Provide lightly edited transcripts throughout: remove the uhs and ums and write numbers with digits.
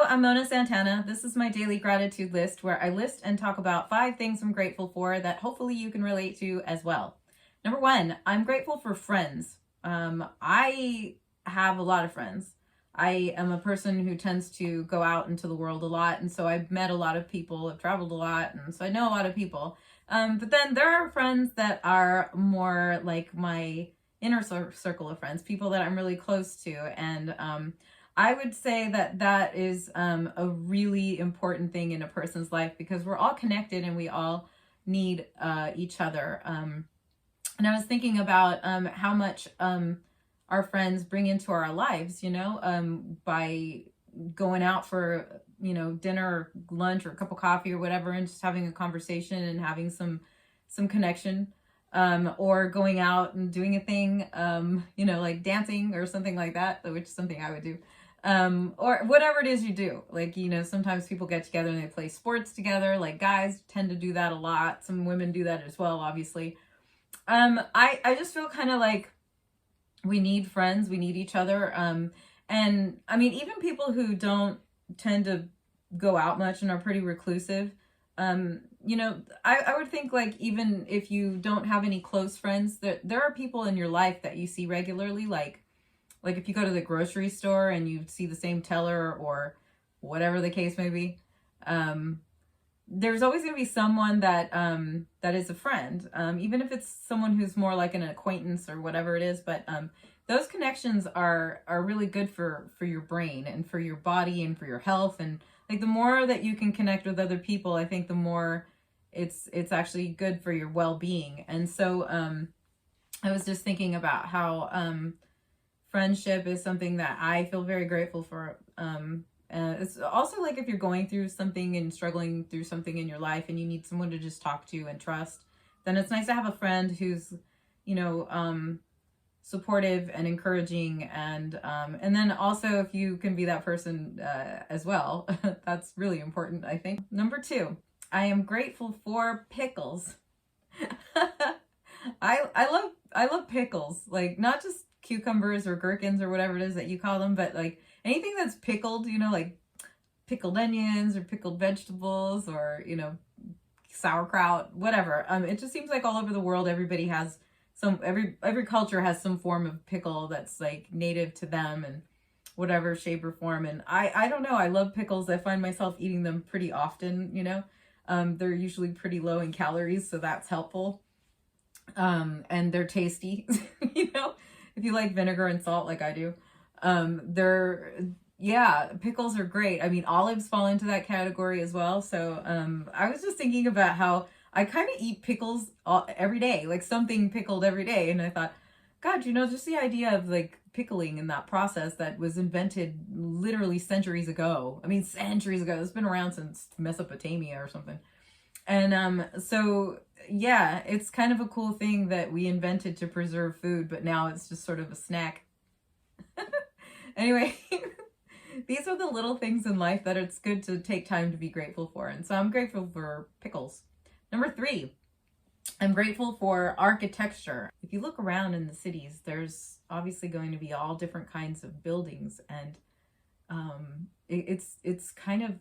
I'm Mona Santana. This is my daily gratitude list where I list and talk about 5 things I'm grateful for that hopefully you can relate to as well. Number 1, I'm grateful for friends. I have a lot of friends. I am a person who tends to go out into the world a lot, and so I've met a lot of people, I've traveled a lot, and so I know a lot of people. But then there are friends that are more like my inner circle of friends, people that I'm really close to, and I would say that that is a really important thing in a person's life because we're all connected and we all need each other. And I was thinking about how much our friends bring into our lives, by going out for, dinner or lunch or a cup of coffee or whatever, and just having a conversation and having some connection. Or going out and doing a thing, like dancing or something like that, which is something I would do. Or whatever it is you do. Like, sometimes people get together and they play sports together. Like guys tend to do that a lot. Some women do that as well, obviously. I just feel kind of like we need friends, we need each other. And I mean, even people who don't tend to go out much and are pretty reclusive, I would think like even if you don't have any close friends, there are people in your life that you see regularly, like if you go to the grocery store and you see the same teller or whatever the case may be, there's always going to be someone that that is a friend, even if it's someone who's more like an acquaintance or whatever it is. But those connections are really good for your brain and for your body and for your health. And like the more that you can connect with other people, I think the more it's actually good for your well-being. And so I was just thinking about how friendship is something that I feel very grateful for. It's also like if you're going through something and struggling through something in your life and you need someone to just talk to and trust, then it's nice to have a friend who's, supportive and encouraging. And then also if you can be that person as well, that's really important, I think. Number 2, I am grateful for pickles. I love pickles, like not just cucumbers or gherkins or whatever it is that you call them, but like anything that's pickled, like pickled onions or pickled vegetables or, sauerkraut, whatever. It just seems like all over the world, everybody has every culture has some form of pickle that's like native to them and whatever shape or form. And I don't know. I love pickles. I find myself eating them pretty often, they're usually pretty low in calories, so that's helpful. And they're tasty, if you like vinegar and salt like I do. Pickles are great. I mean, olives fall into that category as well. So I was just thinking about how I kind of eat pickles every day, like something pickled every day. And I thought, God, just the idea of like pickling and that process that was invented literally centuries ago. I mean, centuries ago. It's been around since Mesopotamia or something. And so, yeah, it's kind of a cool thing that we invented to preserve food, but now it's just sort of a snack. Anyway, these are the little things in life that it's good to take time to be grateful for. And so I'm grateful for pickles. Number 3, I'm grateful for architecture. If you look around in the cities, there's obviously going to be all different kinds of buildings. And it's kind of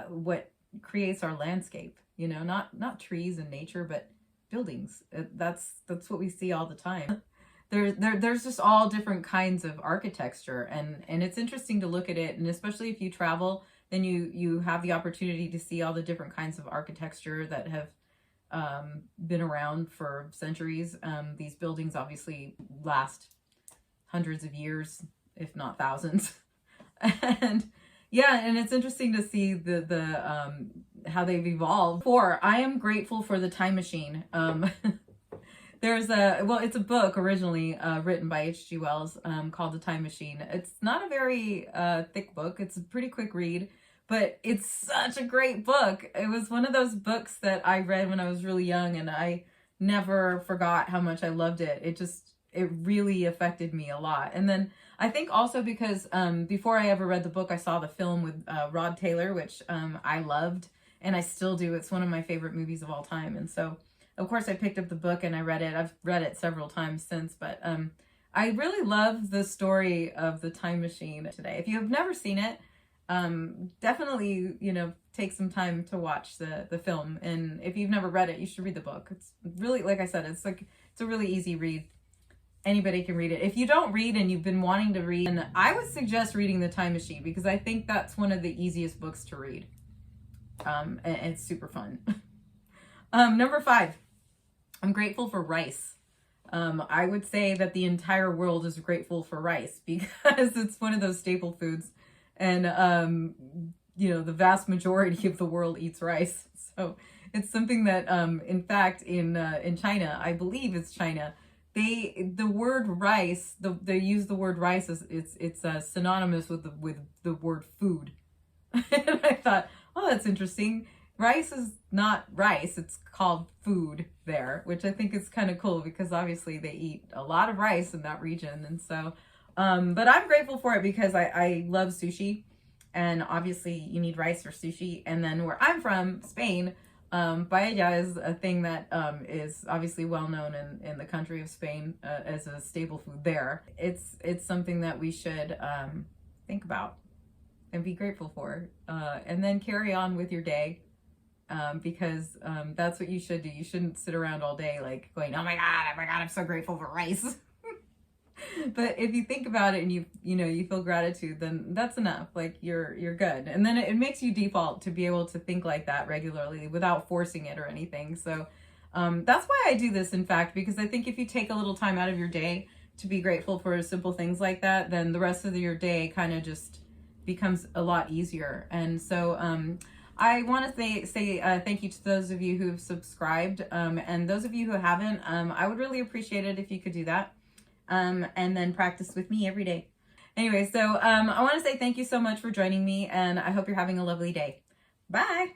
what creates our landscape, not trees and nature, but buildings. That's what we see all the time. There's just all different kinds of architecture, and it's interesting to look at it, and especially if you travel, then you have the opportunity to see all the different kinds of architecture that have been around for centuries. These buildings obviously last hundreds of years, if not thousands. And it's interesting to see the how they've evolved. I am grateful for the time machine. It's a book originally written by H.G. Wells called The Time Machine. It's not a very thick book. It's a pretty quick read, but it's such a great book. It was one of those books that I read when I was really young, and I never forgot how much I loved it. It really affected me a lot. And then I think also because before I ever read the book, I saw the film with Rod Taylor, which I loved, and I still do. It's one of my favorite movies of all time. And so of course I picked up the book and I read it. I've read it several times since, but I really love the story of The Time Machine today. If you have never seen it, definitely, take some time to watch the film. And if you've never read it, you should read the book. It's really, like I said, it's a really easy read. Anybody can read it. If you don't read and you've been wanting to read, and I would suggest reading The Time Machine, because I think that's one of the easiest books to read. And it's super fun. Number 5, I'm grateful for rice. I would say that the entire world is grateful for rice because it's one of those staple foods. And, the vast majority of the world eats rice. So it's something that, in fact, in China, I believe it's China, the word rice, they use the word rice as it's synonymous with the word food. And I thought, oh, that's interesting. Rice is not rice, it's called food there, which I think is kind of cool because obviously they eat a lot of rice in that region. And so, but I'm grateful for it because I love sushi, and obviously you need rice for sushi. And then where I'm from, Spain, paella is a thing that is obviously well known in the country of Spain as a staple food there. It's something that we should think about and be grateful for, and then carry on with your day, because that's what you should do. You shouldn't sit around all day like going, oh my God, I'm so grateful for rice. But if you think about it and you feel gratitude, then that's enough. Like you're good. And then it makes you default to be able to think like that regularly without forcing it or anything. So that's why I do this, in fact, because I think if you take a little time out of your day to be grateful for simple things like that, then the rest of your day kind of just becomes a lot easier. And so I want to say thank you to those of you who've subscribed, and those of you who haven't, I would really appreciate it if you could do that. And then practice with me every day. Anyway, so I want to say thank you so much for joining me, and I hope you're having a lovely day. Bye.